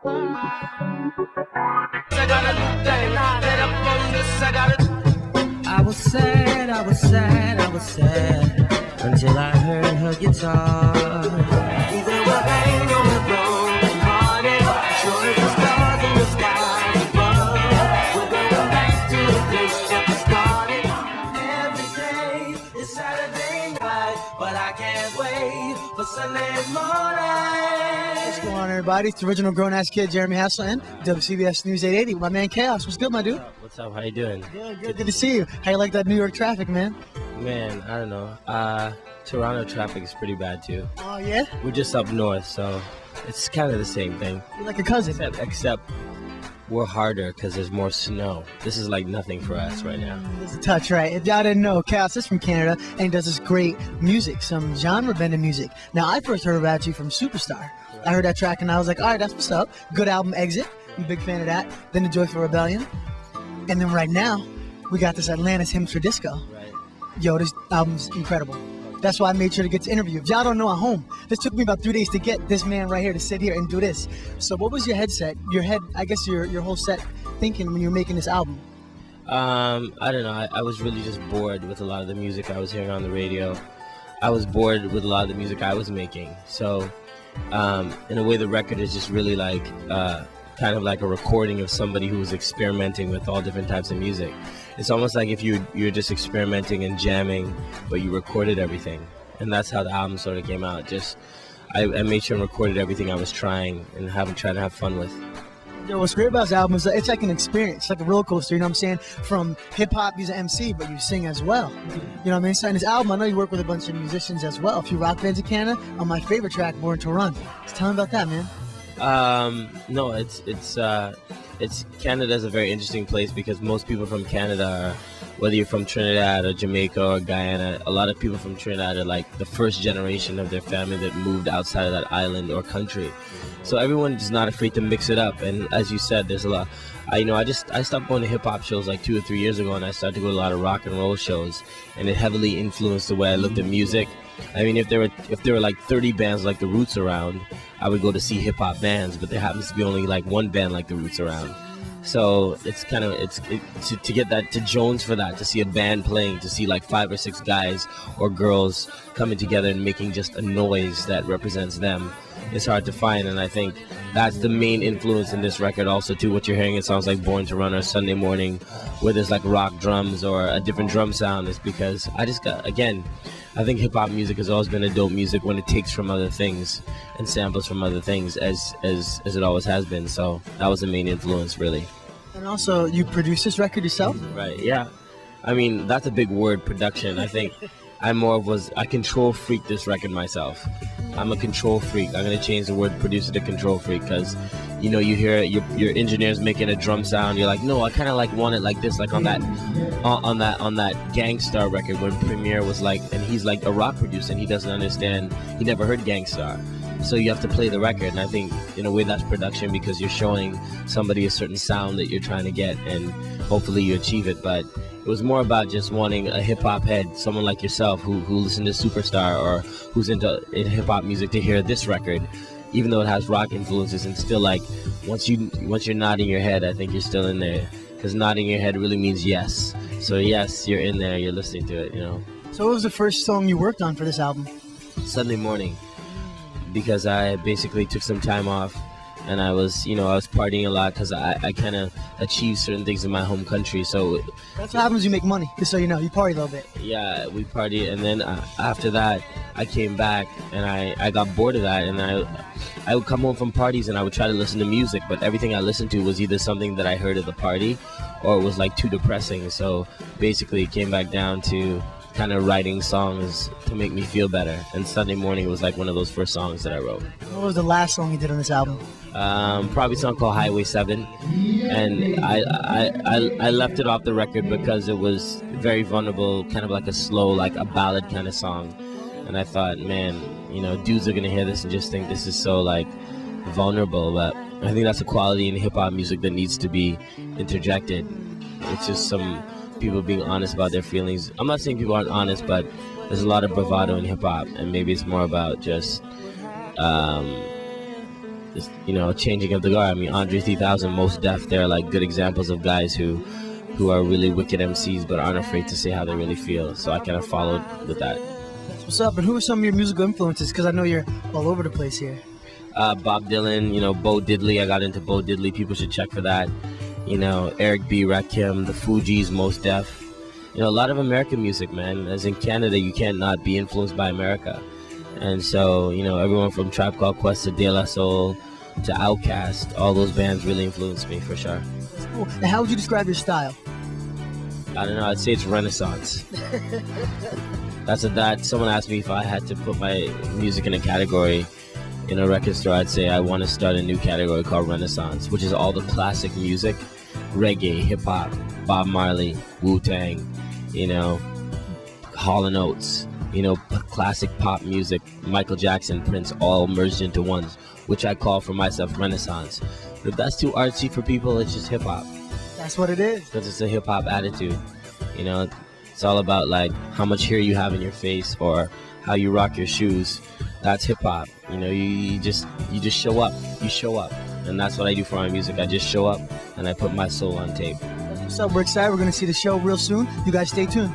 I was sad, I was sad, I was sad until I heard her guitar. Either we're hanging on the broken hearted, sure as the stars in the sky above. We're going back to the place that we started. Every day is Saturday night, but I can't wait for Sunday morning. What's going on, everybody? It's the original grown-ass kid, Jeremy Hassel, and WCBS News 880 with my man Chaos. What's good, my dude? What's up? How you doing? Good to see you. How you like that New York traffic, man? Man, I don't know. Toronto traffic is pretty bad too. Oh, yeah? We're just up north, so it's kind of the same thing. You're like a cousin. Except we're harder because there's more snow. This is like nothing for us right now. There's a touch, right? If y'all didn't know, Chaos is from Canada, and he does this great music, some genre-bending music. Now, I first heard about you from Superstar. I heard that track, and I was like, all right, that's what's up. Good album, Exit. I'm a big fan of that. Then The Joyful Rebellion. And then right now, we got this Atlantis Hymns for Disco. Right. Yo, this album's incredible. That's why I made sure to get to interview. If y'all don't know at home, this took me about 3 days to get this man right here to sit here and do this. So what was your I guess your whole set thinking when you were making this album? I don't know. I was really just bored with a lot of the music I was hearing on the radio. I was bored with a lot of the music I was making. So in a way, the record is just really like kind of like a recording of somebody who was experimenting with all different types of music. It's almost like if you're just experimenting and jamming, but you recorded everything. And that's how the album sort of came out. Just I made sure and recorded everything I was trying and trying to have fun with. Yo, what's great about this album is that it's like an experience, like a roller coaster, you know what I'm saying? From hip-hop, you're an MC, but you sing as well. You know what I mean? So in this album, I know you work with a bunch of musicians as well. A few rock bands in Canada. On my favorite track, Born to Run. Just tell me about that, man. No, it's Canada's a very interesting place because most people from Canada are, whether you're from Trinidad or Jamaica or Guyana, a lot of people from Trinidad are like the first generation of their family that moved outside of that island or country. So everyone is not afraid to mix it up. And as you said, there's a lot. I stopped going to hip hop shows like 2 or 3 years ago, and I started to go to a lot of rock and roll shows, and it heavily influenced the way I looked at music. I mean, if there were like 30 bands like the Roots around, I would go to see hip hop bands, but there happens to be only like one band like the Roots around. So it's kind of to get that to Jones for that, to see a band playing, to see like 5 or 6 guys or girls coming together and making just a noise that represents them. It's hard to find, and I think that's the main influence in this record also too. What you're hearing, it sounds like Born to Run or Sunday Morning, where there's like rock drums or a different drum sound, is because I think hip-hop music has always been adult music when it takes from other things and samples from other things, as it always has been. So that was the main influence, really. And also, you produced this record yourself? Right, yeah. I mean, that's a big word, production. I think I control freak this record myself. I'm a control freak. I'm going to change the word producer to control freak because, you know, you hear your engineers making a drum sound. You're like, no, I kind of like want it like this, like on that Gangstar record when Premier was like, and he's like a rock producer and he doesn't understand. He never heard Gangstar. So you have to play the record. And I think in a way that's production because you're showing somebody a certain sound that you're trying to get and hopefully you achieve it. But it was more about just wanting a hip-hop head, someone like yourself who listened to Superstar or who's into hip-hop music to hear this record, even though it has rock influences, and still like once you're nodding your head, I think you're still in there, because nodding your head really means yes. So yes, you're in there, you're listening to it, you know. So what was the first song you worked on for this album? Sunday Morning, because I basically took some time off. And I was partying a lot because I kind of achieved certain things in my home country. So that's what happens. You make money, just so you know. You party a little bit. Yeah, we party, and then after that, I came back and I got bored of that, and I would come home from parties and I would try to listen to music, but everything I listened to was either something that I heard at the party, or it was like too depressing. So basically, it came back down to kind of writing songs to make me feel better. And Sunday Morning was like one of those first songs that I wrote. What was the last song you did on this album? Probably a song called Highway 7, and I left it off the record because it was very vulnerable, kind of like a slow, like a ballad kind of song. And I thought, man, you know, dudes are gonna hear this and just think this is so like vulnerable. But I think that's a quality in hip-hop music that needs to be interjected. It's just some people being honest about their feelings. I'm not saying people aren't honest, but there's a lot of bravado in hip-hop, and maybe it's more about just this, changing of the guard. I mean, Andre 3000, Most Def, they're like good examples of guys who are really wicked MCs but aren't afraid to say how they really feel. So I kind of followed with that. What's up? And who are some of your musical influences? Because I know you're all over the place here. Bob Dylan, Bo Diddley. I got into Bo Diddley. People should check for that. Eric B. Rakim, the Fugees, Most Def. A lot of American music, man. As in Canada, you can't not be influenced by America. And so, everyone from Tribe Called Quest to De La Soul to Outkast, all those bands really influenced me for sure. Cool. Now, how would you describe your style? I don't know. I'd say it's Renaissance. Someone asked me if I had to put my music in a category in a record store. I'd say I want to start a new category called Renaissance, which is all the classic music, reggae, hip hop, Bob Marley, Wu-Tang, Hall & Oates, classic pop music, Michael Jackson, Prince, all merged into one, which I call for myself Renaissance. But if that's too artsy for people, it's just hip hop. That's what it is. Because it's a hip hop attitude. It's all about like how much hair you have in your face or how you rock your shoes. That's hip hop. You just show up. You show up, and that's what I do for my music. I just show up and I put my soul on tape. What's up? We're excited. We're gonna see the show real soon. You guys stay tuned.